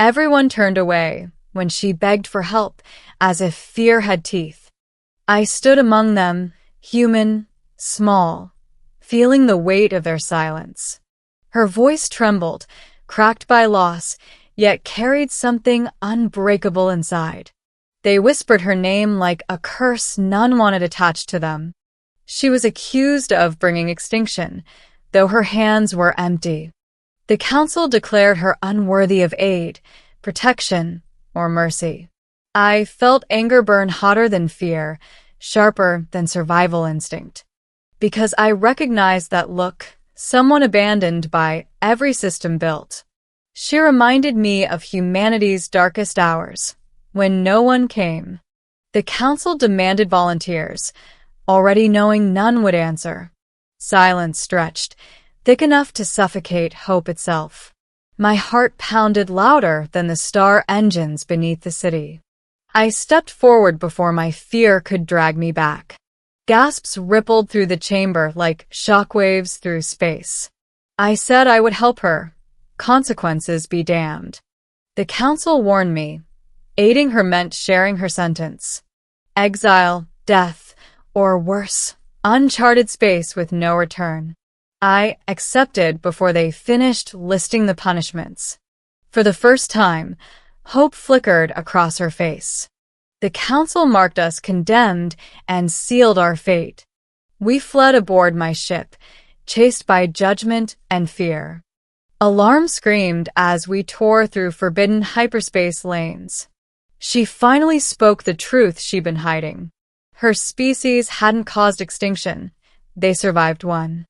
Everyone turned away when she begged for help, as if fear had teeth. I stood among them, human, small, feeling the weight of their silence. Her voice trembled, cracked by loss, yet carried something unbreakable inside. They whispered her name like a curse none wanted attached to them. She was accused of bringing extinction, though her hands were empty. The council declared her unworthy of aid, protection, or mercy. I felt anger burn hotter than fear, sharper than survival instinct. Because I recognized that look, someone abandoned by every system built. She reminded me of humanity's darkest hours, when no one came. The council demanded volunteers, already knowing none would answer. Silence stretched, thick enough to suffocate hope itself. My heart pounded louder than the star engines beneath the city. I stepped forward before my fear could drag me back. Gasps rippled through the chamber like shockwaves through space. I said I would help her. Consequences be damned. The council warned me. Aiding her meant sharing her sentence. Exile, death, or worse, uncharted space with no return. I accepted before they finished listing the punishments. For the first time, hope flickered across her face. The council marked us condemned and sealed our fate. We fled aboard my ship, chased by judgment and fear. Alarm screamed as we tore through forbidden hyperspace lanes. She finally spoke the truth she'd been hiding. Her species hadn't caused extinction. They survived one.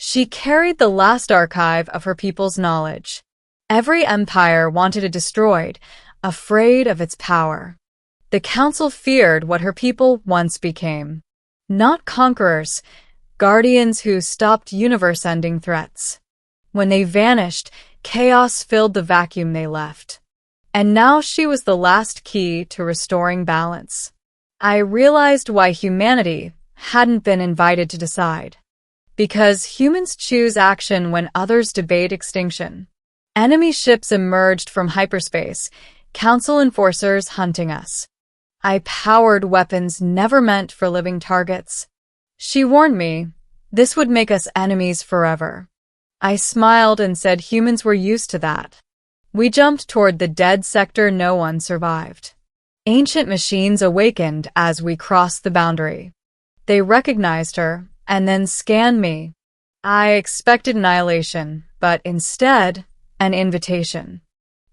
She carried the last archive of her people's knowledge. Every empire wanted it destroyed, afraid of its power. The council feared what her people once became. Not conquerors, guardians who stopped universe-ending threats. When they vanished, chaos filled the vacuum they left. And now she was the last key to restoring balance. I realized why humanity hadn't been invited to decide. Because humans choose action when others debate extinction. Enemy ships emerged from hyperspace, council enforcers hunting us. I powered weapons never meant for living targets. She warned me, this would make us enemies forever. I smiled and said humans were used to that. We jumped toward the dead sector no one survived. Ancient machines awakened as we crossed the boundary. They recognized her and then scanned me. I expected annihilation, but instead, an invitation.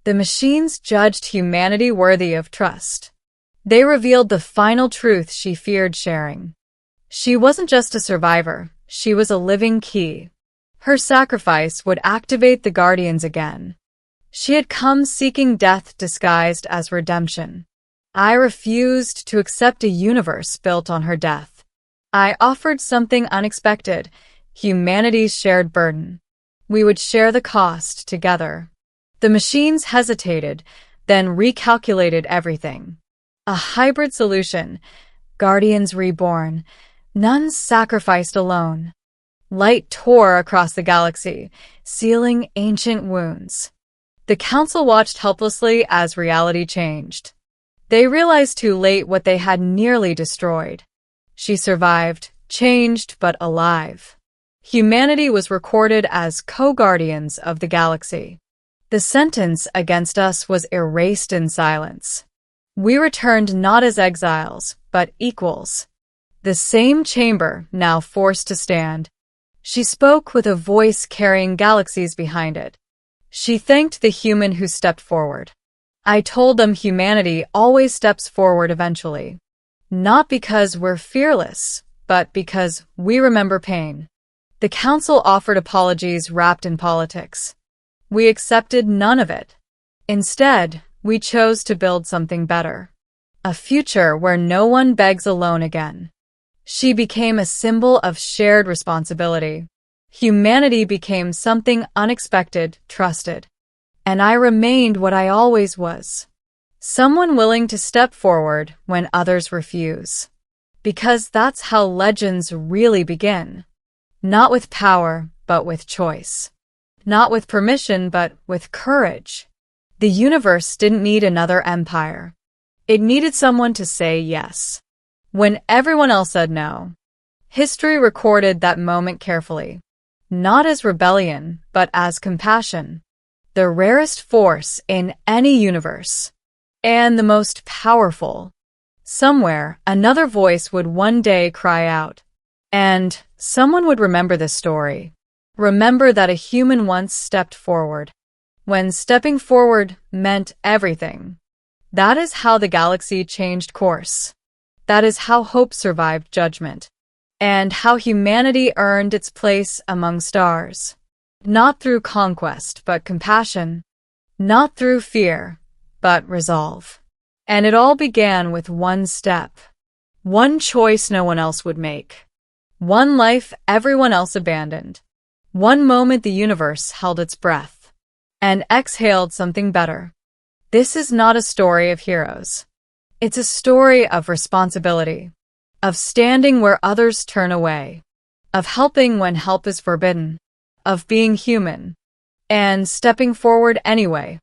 The machines judged humanity worthy of trust. They revealed the final truth she feared sharing. She wasn't just a survivor, she was a living key. Her sacrifice would activate the Guardians again. She had come seeking death disguised as redemption. I refused to accept a universe built on her death. I offered something unexpected, humanity's shared burden. We would share the cost together. The machines hesitated, then recalculated everything. A hybrid solution, Guardians reborn, none sacrificed alone. Light tore across the galaxy, sealing ancient wounds. The council watched helplessly as reality changed. They realized too late what they had nearly destroyed. She survived, changed but alive. Humanity was recorded as co-guardians of the galaxy. The sentence against us was erased in silence. We returned not as exiles, but equals. The same chamber now forced to stand. She spoke with a voice carrying galaxies behind it. She thanked the human who stepped forward. I told them humanity always steps forward eventually. Not because we're fearless, but because we remember pain. The council offered apologies wrapped in politics. We accepted none of it. Instead, we chose to build something better. A future where no one begs alone again. She became a symbol of shared responsibility. Humanity became something unexpected, trusted. And I remained what I always was. Someone willing to step forward when others refuse. Because that's how legends really begin. Not with power, but with choice. Not with permission, but with courage. The universe didn't need another empire. It needed someone to say yes when everyone else said no. History recorded that moment carefully, not as rebellion, but as compassion, the rarest force in any universe, and the most powerful. Somewhere, another voice would one day cry out, and someone would remember this story. Remember that a human once stepped forward, when stepping forward meant everything. That is how the galaxy changed course. That is how hope survived judgment, and how humanity earned its place among stars. Not through conquest, but compassion. Not through fear, but resolve. And it all began with one step. One choice no one else would make. One life everyone else abandoned. One moment the universe held its breath and exhaled something better. This is not a story of heroes. It's a story of responsibility, of standing where others turn away, of helping when help is forbidden, of being human, and stepping forward anyway.